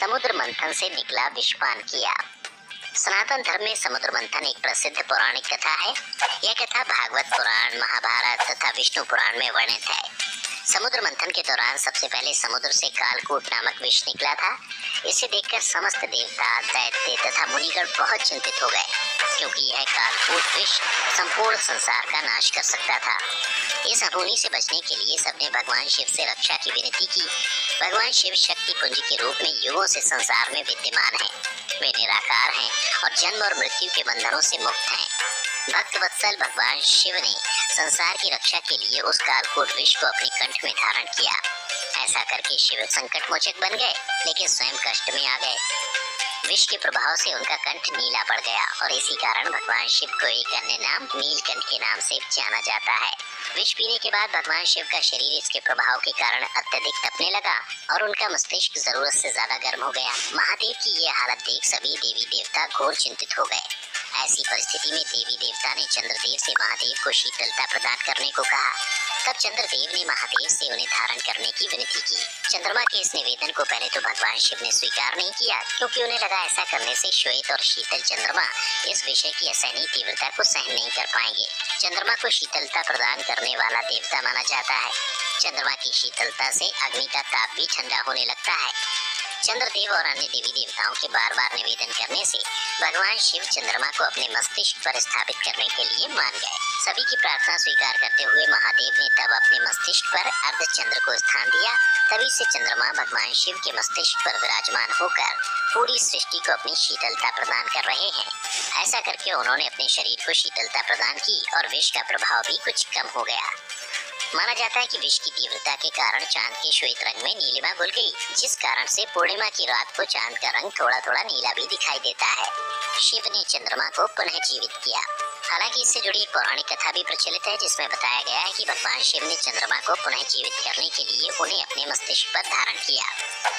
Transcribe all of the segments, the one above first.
समुद्र मंथन से निकला विषपान किया। सनातन धर्म में समुद्र मंथन एक प्रसिद्ध पौराणिक कथा है। यह कथा भागवत पुराण, महाभारत तथा विष्णु पुराण में वर्णित है। समुद्र मंथन के दौरान सबसे पहले समुद्र से कालकूट नामक विष निकला था। इसे देखकर समस्त देवता, दैत्य तथा मुनिगण बहुत चिंतित हो गए, क्योंकि यह कालकूट विष संपूर्ण संसार का नाश कर सकता था। इस अनहोनी से बचने के लिए सबने भगवान शिव से रक्षा की विनती की। भगवान शिव शक्ति पुंज के रूप में युगों से संसार में विद्यमान हैं। वे निराकार हैं और जन्म और मृत्यु के बंधनों से मुक्त हैं। भक्त वत्सल भगवान शिव ने संसार की रक्षा के लिए उस कालकूट विष को अपने कंठ में धारण किया। ऐसा करके शिव संकट मोचक बन गए, लेकिन स्वयं कष्ट में आ गए। विष के प्रभाव से उनका कंठ नीला पड़ गया और इसी कारण भगवान शिव को एक अन्य नाम नीलकंठ के नाम से जाना जाता है। विष पीने के बाद भगवान शिव का शरीर इसके प्रभाव के कारण अत्यधिक तपने लगा और उनका मस्तिष्क जरूरत से ज्यादा गर्म हो गया। महादेव की ये हालत देख सभी देवी देवता घोर चिंतित हो गए। ऐसी परिस्थिति में देवी देवता ने चंद्रदेव से महादेव को शीतलता प्रदान करने को कहा। तब चंद्रदेव ने महादेव से उन्हें धारण करने की विनती की। चंद्रमा के इस निवेदन को पहले तो भगवान शिव ने स्वीकार नहीं किया, क्योंकि उन्हें लगा ऐसा करने से श्वेत और शीतल चंद्रमा इस विषय की असहनीय तीव्रता को सहन नहीं कर पाएंगे। चंद्रमा को शीतलता प्रदान करने वाला देवता माना जाता है। चंद्रमा की शीतलता से अग्नि का ताप भी ठंडा होने लगता है। चंद्रदेव और अन्य देवी देवताओं के बार बार निवेदन करने से भगवान शिव चंद्रमा को अपने मस्तिष्क पर स्थापित करने के लिए मान गए। सभी की प्रार्थना स्वीकार करते हुए महादेव ने तब अपने मस्तिष्क पर अर्धचंद्र को स्थान दिया। तभी से चंद्रमा भगवान शिव के मस्तिष्क पर विराजमान होकर पूरी सृष्टि को अपनी शीतलता प्रदान कर रहे हैं। ऐसा करके उन्होंने अपने शरीर को शीतलता प्रदान की और विष का प्रभाव भी कुछ कम हो गया। माना जाता है कि विष की तीव्रता के कारण चांद के श्वेत रंग में नीलिमा घुल गई, जिस कारण से पूर्णिमा की रात को चांद का रंग थोड़ा थोड़ा नीला भी दिखाई देता है। शिव ने चंद्रमा को पुनः जीवित किया। हालांकि इससे जुड़ी एक पौराणिक कथा भी प्रचलित है, जिसमें बताया गया है कि भगवान शिव ने चंद्रमा को पुनः जीवित करने के लिए उन्हें अपने मस्तिष्क पर धारण किया।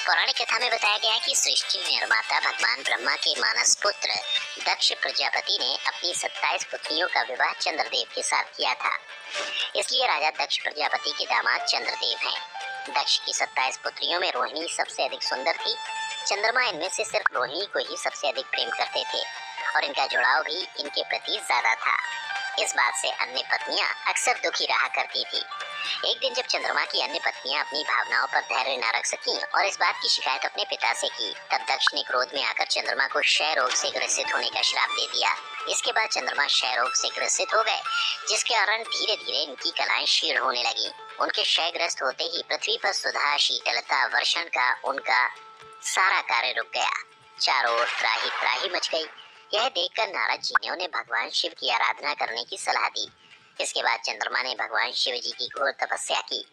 पौराणिक कथा में बताया गया है कि सृष्टि निर्माता भगवान ब्रह्मा के मानस पुत्र दक्ष प्रजापति ने अपनी 27 पुत्रियों का विवाह चंद्रदेव के साथ किया था। इसलिए राजा दक्ष प्रजापति के दामाद चंद्रदेव हैं। दक्ष की 27 पुत्रियों में रोहिणी सबसे अधिक सुंदर थी। चंद्रमा इनमें से सिर्फ रोहिणी को ही सबसे अधिक प्रेम करते थे और इनका जुड़ाव भी इनके प्रति ज्यादा था। इस बात से अन्य पत्नियां अक्सर दुखी रहा करती थी। एक दिन जब चंद्रमा की अन्य पत्नियां अपनी भावनाओं पर धैर्य न रख सकीं और इस बात की शिकायत अपने पिता से की, तब दक्ष ने क्रोध में आकर चंद्रमा को क्षय रोग से ग्रसित होने का श्राप दे दिया। इसके बाद चंद्रमा क्षय रोग से ग्रसित हो गए, जिसके कारण धीरे धीरे इनकी कलाएं क्षीण होने लगी। उनके क्षयग्रस्त होते ही पृथ्वी पर सुधा, शीतलता, वर्षण का उनका सारा कार्य रुक गया। चारों ओर त्राही त्राही मच गई। यह देखकर नारद जी ने उन्हें भगवान शिव की आराधना करने की सलाह दी। इसके बाद चंद्रमा ने भगवान शिव जी की घोर तपस्या की।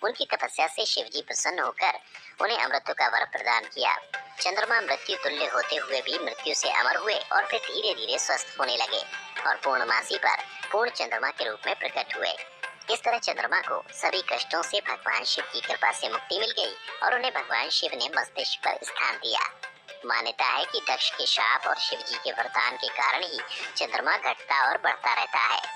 उनकी तपस्या से शिव जी प्रसन्न होकर उन्हें अमृत का वर प्रदान किया। चंद्रमा मृत्यु तुल्य होते हुए भी मृत्यु से अमर हुए और फिर धीरे धीरे स्वस्थ होने लगे और पूर्णमासी पर पूर्ण चंद्रमा के रूप में प्रकट हुए। इस तरह चंद्रमा को सभी कष्टों से भगवान शिव की कृपा से मुक्ति मिल गई और उन्हें भगवान शिव ने मस्तिष्क पर स्थान दिया। मान्यता है कि दक्ष के शाप और शिव जी के वरदान के कारण ही चंद्रमा घटता और बढ़ता रहता है।